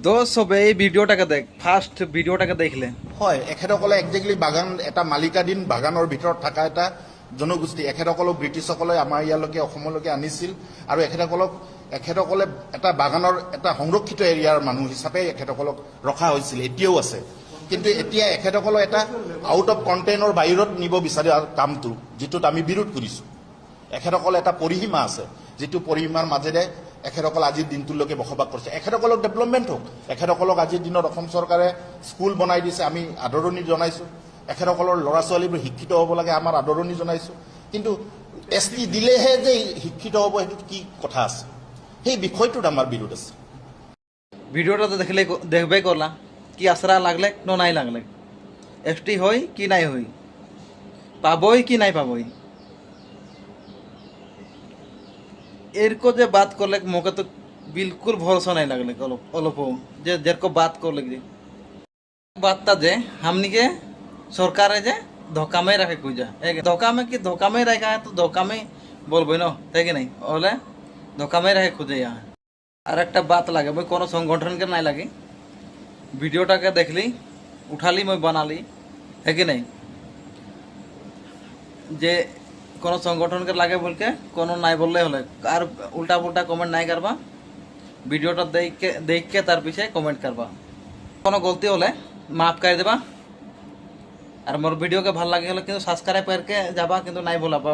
চবে এই ভিডিঅ'টাকে দেখ, ফাৰ্ষ্ট ভিডিঅ'টাকে দেখিলে হয়, এখেতসকলে একজেক্টলি বাগান এটা মালিকাধীন বাগানৰ ভিতৰত থকা এটা জনগোষ্ঠী। এখেতসকলক ব্ৰিটিছসকলে আমাৰ ইয়ালৈকে অসমলৈকে আনিছিল আৰু এখেতসকলে এটা বাগানৰ এটা সংৰক্ষিত এৰিয়াৰ মানুহ হিচাপে এখেতসকলক ৰখা হৈছিল, এতিয়াও আছে। কিন্তু এতিয়া এখেতসকলক এটা আউট অফ কণ্টেইনৰ বাহিৰত নিব বিচাৰে কামটো, যিটোত আমি বিৰোধ কৰিছোঁ। এখেতসকলে এটা পৰিসীমা আছে, যিটো পৰিসীমাৰ মাজেৰে এখেতসকল আজিৰ দিনটোলৈকে বসবাস কৰিছে। এখেতসকলক ডেভেলপমেণ্ট হওক, এখেতসকলক আজিৰ দিনত অসম চৰকাৰে স্কুল বনাই দিছে, আমি আদৰণি জনাইছোঁ। এখেতসকলৰ ল'ৰা ছোৱালীবোৰ শিক্ষিত হ'ব লাগে, আমাৰ আদৰণি জনাইছোঁ। কিন্তু ST দিলেহে যে শিক্ষিত হ'ব, সেইটোত কি কথা আছে? সেই বিষয়টোত আমাৰ বিৰোধ আছে। ভিডিওটা তো দেখবে করলা কি আশরা লাগলে নো নাই লাগলে, ST হই কি নাই হই, পাবই কি নাই পাবই, এরকো যে বাত করলে মোকে তো बिल्कुल भरोसा नहीं लगले অলপ যে যেরকম बात করলে बातটা যে हमनी के सरकार যে धोखा में रखे कुजा धोखा में कि धोखा में रखा है तो धोखा में बोलबो ना, তাই কি নাই ওলে धोखा में रखे खुजे यहाँ। আর একটা বাত লাগে মই কোনো সংগঠনকে নাই লাগে, ভিডিওটাকে দেখলি উঠালি মই বানালি, है कि नहीं? যে কোনো সংগঠনকে লাগে বলকে কোনো নাই বললে হলে আর উল্টা পুল্টা কমেন্ট নাই করবা, ভিডিওটা দেখকে তার পিছিয়ে কমেন্ট করবা, কোনো গলতি হলে মাফ করে দেবা। আর মোর ভিডিওকে ভাল লাগে হলে কিন্তু সাবস্ক্রাইব করকে যাবা, কিন্তু নাই বলাবা।